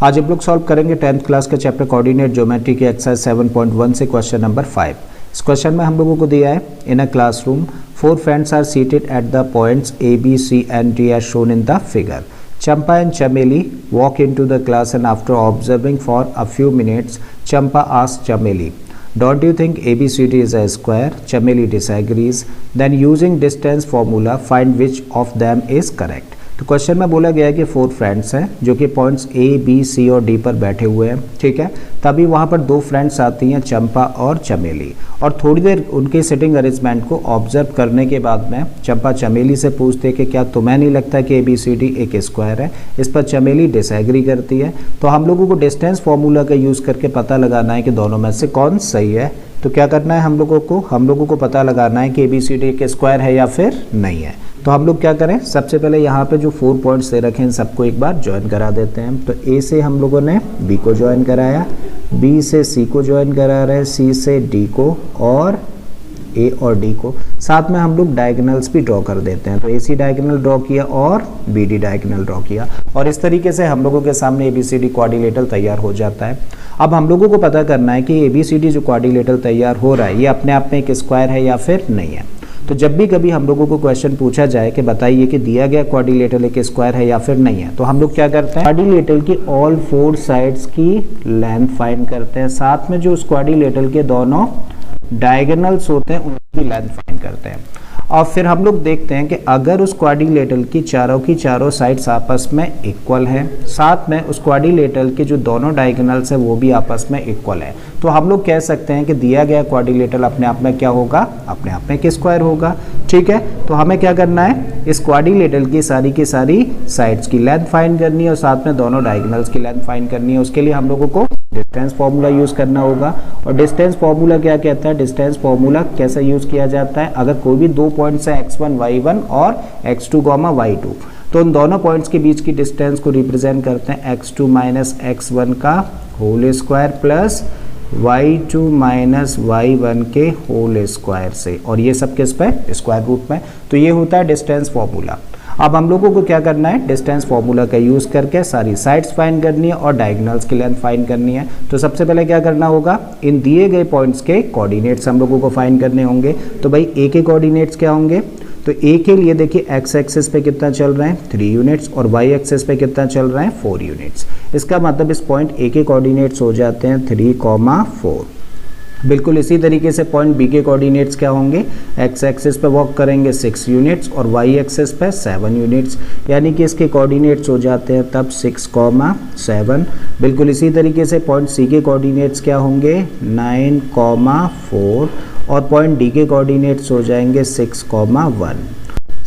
आज हम लोग सॉल्व करेंगे 10th क्लास के चैप्टर कोऑर्डिनेट ज्योमेट्री के एक्सरसाइज 7.1 से क्वेश्चन नंबर 5। इस क्वेश्चन में हम लोगों को दिया है in a classroom 4 friends are seated at the points A, B, C and D as shown in the figure. Champa and Chameli walk into the class and after observing for a few minutes, Champa asks Chameli, "Don't you think ABCD is a square?" Chameli disagrees. Then using distance formula, find which of them is correct. तो question में बोला गया है कि 4 friends हैं जो कि points A, B, C और D पर बैठे हुए हैं, ठीक है। तभी वहाँ पर 2 फ्रेंड्स आती हैं, चंपा और चमेली, और थोड़ी देर उनके सिटिंग अरेंजमेंट को ऑब्जर्व करने के बाद में चंपा चमेली से पूछते हैं कि क्या तुम्हें नहीं लगता कि ABCD एक स्क्वायर है। इस पर चमेली डिसएग्री करती है। तो हम लोगों को डिस्टेंस फॉर्मूला का यूज़ करके पता लगाना है कि दोनों में से कौन सही है। तो क्या करना है हम लोगों को पता लगाना है कि ABCD एक स्क्वायर है या फिर नहीं है। तो हम लोग क्या करें, सबसे पहले यहाँ पे जो 4 पॉइंट्स दे रखे हैं सबको एक बार ज्वाइन करा देते हैं। तो A से हम लोगों ने B को ज्वाइन कराया, B से C को ज्वाइन करा रहे हैं, C से D को और A और D को। साथ में हम लोग डायगोनल्स भी ड्रॉ कर देते हैं। तो AC डायगोनल ड्रॉ किया और BD डायगोनल ड्रॉ किया, और इस तरीके से हम लोगों के सामने ABCD क्वाड्रिलेटरल तैयार हो जाता है। अब हम लोगों को पता करना है कि ABCD जो क्वाड्रिलेटरल तैयार हो रहा है ये अपने आप में एक स्क्वायर है या फिर नहीं है। तो जब भी कभी हम लोगों को क्वेश्चन पूछा जाए कि बताइए कि दिया गया क्वाड्रिलेटरल एक स्क्वायर है या फिर नहीं है, तो हम लोग क्या करते हैं, क्वाड्रिलेटरल की ऑल 4 साइड्स की लेंथ फाइंड करते हैं। साथ में जो उस क्वाड्रिलेटरल के दोनों डायगोनल्स होते हैं उनकी लेंथ फाइंड करते हैं। और फिर हम लोग देखते हैं कि अगर उस क्वाड्रिलेटरल की चारों साइड्स आपस में इक्वल हैं, साथ में उस क्वाड्रिलेटरल के जो दोनों डायगोनल्स हैं वो भी आपस में इक्वल है, तो हम लोग कह सकते हैं कि दिया गया क्वाड्रिलेटरल अपने आप में क्या होगा, अपने आप में एक स्क्वायर होगा, ठीक है। तो हमें क्या करना है, इस क्वाड्रिलेटरल की सारी साइड्स की लेंथ फाइंड करनी है और साथ में दोनों डायगोनल्स की लेंथ फाइंड करनी है। उसके लिए हम लोगों को डिस्टेंस फॉर्मूला यूज करना होगा। और डिस्टेंस फॉर्मूला क्या कहता है, डिस्टेंस फॉर्मूला कैसे यूज किया जाता है, अगर कोई भी 2 पॉइंट्स है x1 y1 और x2 y2, तो उन दोनों पॉइंट्स के बीच की डिस्टेंस को रिप्रेजेंट करते हैं x2 माइनस x1 का whole square plus y2 minus y1 के होल स्क्वायर से, और ये सब किस पे, स्क्वायर रूट में। तो ये होता है डिस्टेंस फॉर्मूला। अब हम लोगों को क्या करना है, डिस्टेंस फॉर्मूला का यूज़ करके सारी साइड्स फाइंड करनी है और डायगोनल्स की लेंथ फाइंड करनी है। तो सबसे पहले क्या करना होगा, इन दिए गए पॉइंट्स के कोऑर्डिनेट्स हम लोगों को फाइंड करने होंगे। तो भाई A के कोऑर्डिनेट्स क्या होंगे, तो A के लिए देखिए x एक्सिस पे कितना चल रहा है 3 यूनिट्स और y एक्सिस पे कितना चल रहा है 4 यूनिट्स। इसका मतलब इस पॉइंट A के कोऑर्डिनेट्स हो जाते हैं 3,4। बिल्कुल इसी तरीके से पॉइंट B के कोऑर्डिनेट्स क्या होंगे, x एक्सिस पे वॉक करेंगे 6 यूनिट्स और y एक्सिस पे 7 यूनिट्स, यानी कि इसके कोऑर्डिनेट्स हो जाते हैं तब 6,7। बिल्कुल इसी तरीके से पॉइंट C के कोऑर्डिनेट्स क्या होंगे 9,4 और पॉइंट D के कोऑर्डिनेट्स हो जाएंगे 6,1।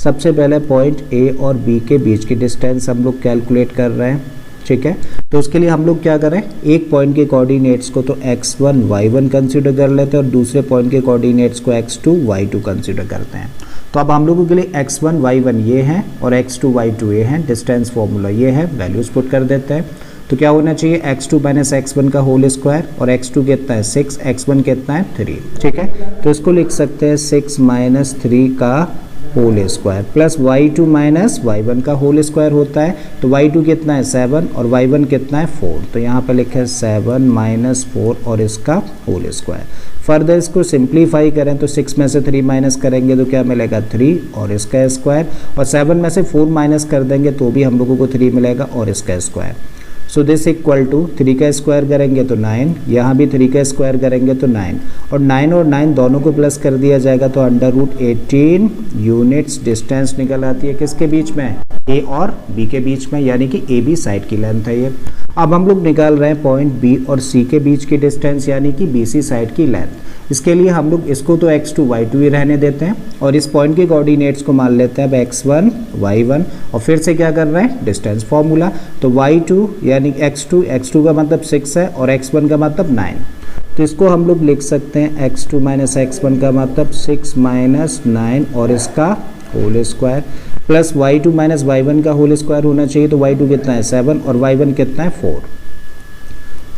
सबसे पहले पॉइंट A और B के बीच की डिस्टेंस हम लोग कैलकुलेट कर रहे हैं, ठीक है। तो उसके लिए हम लोग क्या करें, एक पॉइंट के कोऑर्डिनेट्स को तो x1 y1 कंसीडर कर लेते हैं और दूसरे पॉइंट के कोऑर्डिनेट्स को x2 y2 कंसीडर करते हैं। तो अब हम लोगों के लिए x1 y1 ये हैं और x2 y2 ये हैं, डिस्टेंस फॉर्मूला ये है, वैल्यूज पुट कर देते हैं। तो क्या होना चाहिए, x2 माइनस x1 का होल स्क्वायर, और x2 कितना है 6, x1 कितना है 3, ठीक है। तो इसको लिख सकते हैं 6 माइनस 3 का whole square plus y2 minus y1 का होल स्क्वायर होता है। तो y2 कितना है 7 और y1 कितना है 4, तो यहाँ पे लिखे 7 माइनस 4 और इसका होल स्क्वायर। फर्दर इसको सिंप्लीफाई करें तो 6 में से 3 माइनस करेंगे तो क्या मिलेगा 3 और इसका स्क्वायर, और 7 में से 4 माइनस कर देंगे तो भी हम लोगों को 3 मिलेगा और इसका square. So this equal to 3 का स्क्वायर करेंगे तो 9, यहाँ भी 3 का स्क्वायर करेंगे तो 9, और 9 दोनों को प्लस कर दिया जाएगा तो √18 यूनिट्स डिस्टेंस निकल आती है किसके बीच में, A और B के बीच में, यानी कि AB साइड की लेंथ है ये। अब हम लोग निकाल रहे हैं पॉइंट B और C के बीच की डिस्टेंस, यानी कि BC साइड की लेंथ। इसके लिए हम लोग इसको तो x2 y2 ही रहने देते हैं और इस पॉइंट के कोऑर्डिनेट्स को मान लेते हैं अब x1 y1, और फिर से क्या कर रहे हैं, डिस्टेंस फॉर्मूला। तो y2 यानी x2 का मतलब 6 है और x1 का मतलब 9, तो इसको हम लोग लिख सकते हैं x2 माइनस x1 का मतलब 6 माइनस 9 और इसका whole square plus y2 minus y1 का होल स्क्वायर होना चाहिए। तो y2 कितना है 7 और y1 कितना है 4।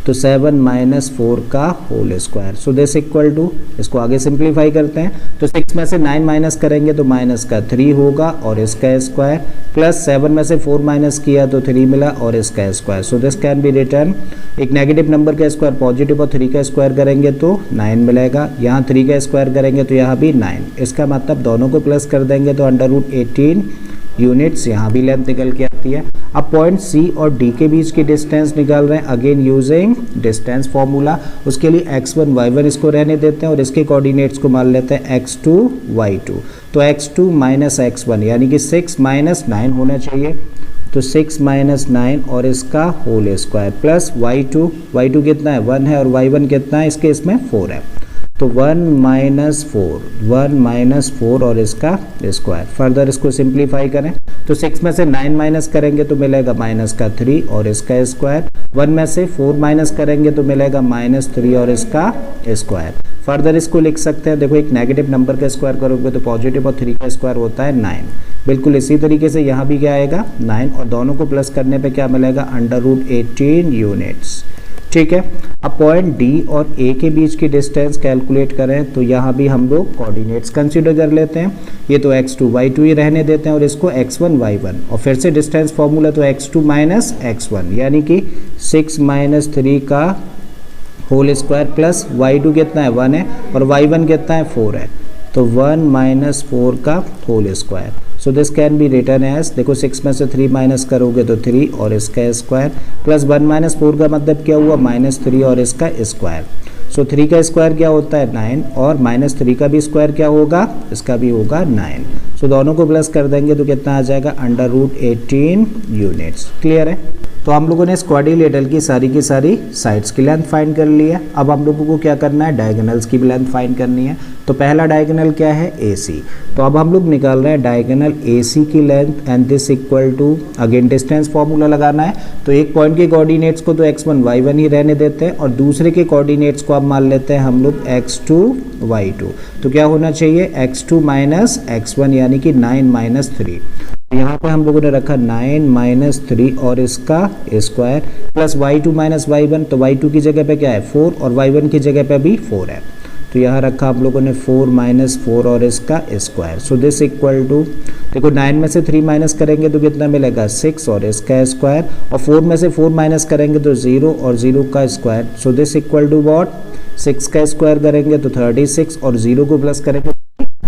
तो 7 माइनस 4 का whole square. So this equal to, इसको आगे सिंप्लीफाई करते हैं तो 6 में से 9 माइनस करेंगे तो माइनस का 3 होगा और इसका स्क्वायर, प्लस 7 में से 4 माइनस किया तो 3 मिला और इसका square. So this can be return, एक नेगेटिव नंबर का स्क्वायर पॉजिटिव और 3 का स्क्वायर करेंगे तो 9 मिलेगा, यहाँ 3 का स्क्वायर करेंगे तो यहाँ भी 9। इसका मतलब दोनों को प्लस कर देंगे तो अंडर रूट 18 यूनिट्स, यहाँ भी लेंथ निकल के आती है। अब पॉइंट सी और डी के बीच की डिस्टेंस निकाल रहे हैं अगेन यूजिंग डिस्टेंस फॉर्मूला। उसके लिए x1 y1 इसको रहने देते हैं और इसके कोऑर्डिनेट्स को मान लेते हैं x2 y2। तो x2 माइनस x1 यानी कि 6 माइनस 9 होना चाहिए, तो 6 माइनस 9 और इसका होल स्क्वायर प्लस y2 कितना है 1 है और y1 कितना है इसके इसमें 4 है, तो 1 माइनस 4 और इसका स्क्वायर। फर्दर इसको सिंप्लीफाई करें तो 6 में से 9 माइनस करेंगे तो मिलेगा माइनस का 3 और इसका स्क्वायर, 1 में से 4 माइनस करेंगे तो मिलेगा माइनस 3 और इसका स्क्वायर। फर्दर इसको लिख सकते हैं, देखो एक नेगेटिव नंबर का स्क्वायर करोगे तो पॉजिटिव और 3 का स्क्वायर होता है 9। बिल्कुल इसी तरीके से यहाँ भी क्या आएगा 9 और दोनों को प्लस करने पे क्या मिलेगा अंडर रूट 18 यूनिट्स। ठीक है, अब पॉइंट डी और ए के बीच की डिस्टेंस कैलकुलेट करें तो यहाँ भी हम लोग कोऑर्डिनेट्स कंसीडर कर लेते हैं। ये तो x2 y2 ही रहने देते हैं और इसको x1 y1 और फिर से डिस्टेंस फॉर्मूला तो x2 माइनस x1 यानी कि 6 माइनस 3 का होल स्क्वायर प्लस y2 कितना है 1 है और y1 कितना है 4 है, तो 1 माइनस 4 का whole square. So this can be written as, देखो 6 में से 3 माइनस करोगे तो 3 और इसका स्क्वायर प्लस 1 माइनस 4 का मतलब क्या हुआ माइनस 3 और इसका स्क्वायर। सो 3 का स्क्वायर क्या होता है 9 और माइनस 3 का भी स्क्वायर क्या होगा इसका भी होगा 9। सो दोनों को प्लस कर देंगे तो कितना आ जाएगा अंडर रूट 18 यूनिट्स। क्लियर है, तो हम लोगों ने इस क्वाड्रिलेटरल की सारी साइड्स की लेंथ फाइंड कर ली है। अब हम लोगों को क्या करना है डायगोनल्स की भी लेंथ फाइंड करनी है। तो पहला डायगोनल क्या है AC, तो अब हम लोग निकाल रहे हैं डायगोनल AC की length and this equal to again distance formula लगाना है। तो एक पॉइंट के कोऑर्डिनेट्स को तो x1 y1 ही रहने देते हैं और दूसरे के कोऑर्डिनेट्स को अब मान लेते हैं हम लोग x2 y2। तो क्या होना चाहिए x2 माइनस x1 यानी कि 9 माइनस 3। यहाँ पे हम लोगों ने रखा 9 माइनस 3 और इसका square plus y2 minus y1, तो y2 की जगह पे क्या है 4 और y1 की जगह पे भी 4 है, तो यहाँ रखा हम लोगों ने 4 माइनस 4 और इसका square. So this equal to, देखो 9 में से 3 माइनस करेंगे तो कितना मिलेगा 6 और इसका स्क्वायर और 4 में से 4 माइनस करेंगे तो 0 और 0 का square. So this equal to what, 6 का स्क्वायर करेंगे तो 36 और 0 को प्लस करेंगे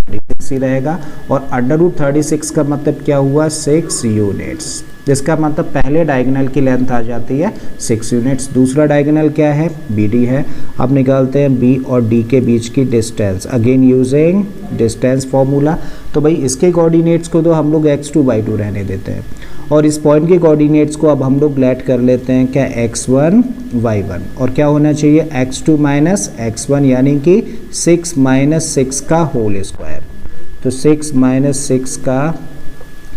36 ही रहेगा और अंडर रूट 36 का मतलब क्या हुआ 6 यूनिट्स, जिसका मतलब पहले डायगोनल की लेंथ आ जाती है 6 यूनिट्स। दूसरा डायगोनल क्या है BD है। अब निकालते हैं B और D के बीच की distance again using distance formula. तो भाई इसके कोऑर्डिनेट्स को तो हम लोग x2 y2 रहने देते हैं और इस पॉइंट के कोऑर्डिनेट्स को अब हम लोग लेट कर लेते हैं क्या x1 y1 और क्या होना चाहिए x2 माइनस x1 यानी कि 6 माइनस 6 का होल स्क्वायर, तो 6 माइनस 6 का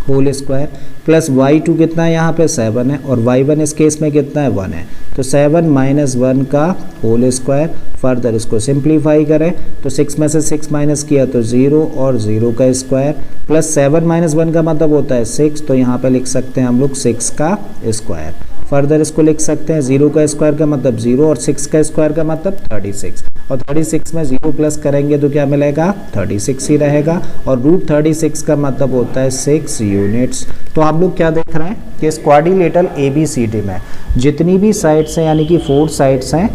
होल स्क्वायर प्लस y2 कितना है यहाँ पे 7 है और y1 इस केस में कितना है 1 है, तो 7 माइनस 1 का होल स्क्वायर। फर्दर इसको सिंप्लीफाई करें तो 6 में से 6 माइनस किया तो 0 और 0 का स्क्वायर प्लस 7 माइनस 1 का मतलब होता है 6, तो यहाँ पे लिख सकते हैं हम लोग 6 का स्क्वायर। फर्दर इसको लिख सकते हैं 0 का स्क्वायर का मतलब 0 और 6 का स्क्वायर का मतलब 36 और 36 में 0 प्लस करेंगे तो क्या मिलेगा 36 ही रहेगा और रूट 36 का मतलब होता है 6 यूनिट्स। तो आप लोग क्या देख रहे हैं कि इस क्वाड्रिलेटरल ABCD में जितनी भी साइड्स हैं यानी कि 4 साइड्स हैं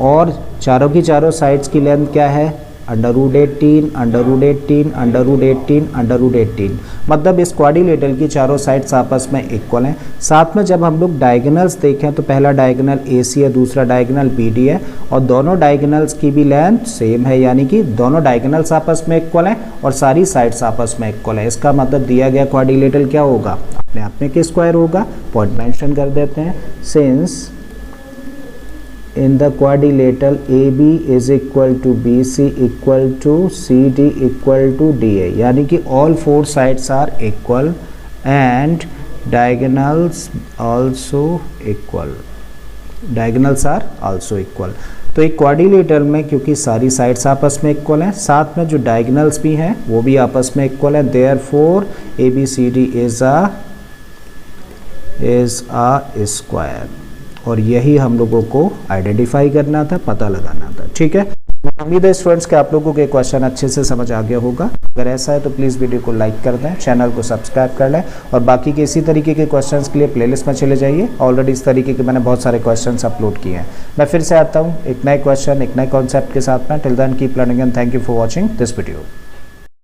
और चारों की चारों साइड्स की लेंथ क्या है under root 18 under root 18 under root 18 under root 18, मतलब इस क्वाड्रिलेटरल की चारों साइड्स आपस में इक्वल हैं। साथ में जब हम लोग डायगोनल्स देखें तो पहला डायगोनल AC है, दूसरा डायगोनल BD है और दोनों डायगोनल्स की भी लेंथ सेम है यानी कि दोनों डायगोनल्स आपस में इक्वल हैं और सारी साइड्स आपस में इक्वल है। इसका मतलब दिया गया क्वाड्रिलेटरल क्या होगा अपने आप में किस स्क्वायर होगा, पॉइंट मेंशन कर देते हैं। Since in the quadrilateral AB is equal to BC equal to CD equal to DA, यानी कि all 4 sides are equal and diagonals also equal, diagonals are also equal। तो एक क्वाड्रिलेटरल में क्योंकि सारी साइड्स आपस में इक्वल हैं, साथ में जो डायगोनल्स भी हैं वो भी आपस में इक्वल हैं, therefore ABCD is a square और यही हम लोगों को आइडेंटिफाई करना था, पता लगाना था। ठीक है, उम्मीद है स्टूडेंट्स कि आप लोगों के क्वेश्चन अच्छे से समझ आ गया होगा। अगर ऐसा है तो प्लीज़ वीडियो को लाइक कर दें, चैनल को सब्सक्राइब कर लें और बाकी के इसी तरीके के क्वेश्चंस के लिए प्लेलिस्ट में चले जाइए। ऑलरेडी इस तरीके के मैंने बहुत सारे क्वेश्चंस अपलोड किए हैं। मैं फिर से आता हूँ एक नए क्वेश्चन, एक नए कॉन्सेप्ट के साथ में। Till then keep learning and thank you for watching this video.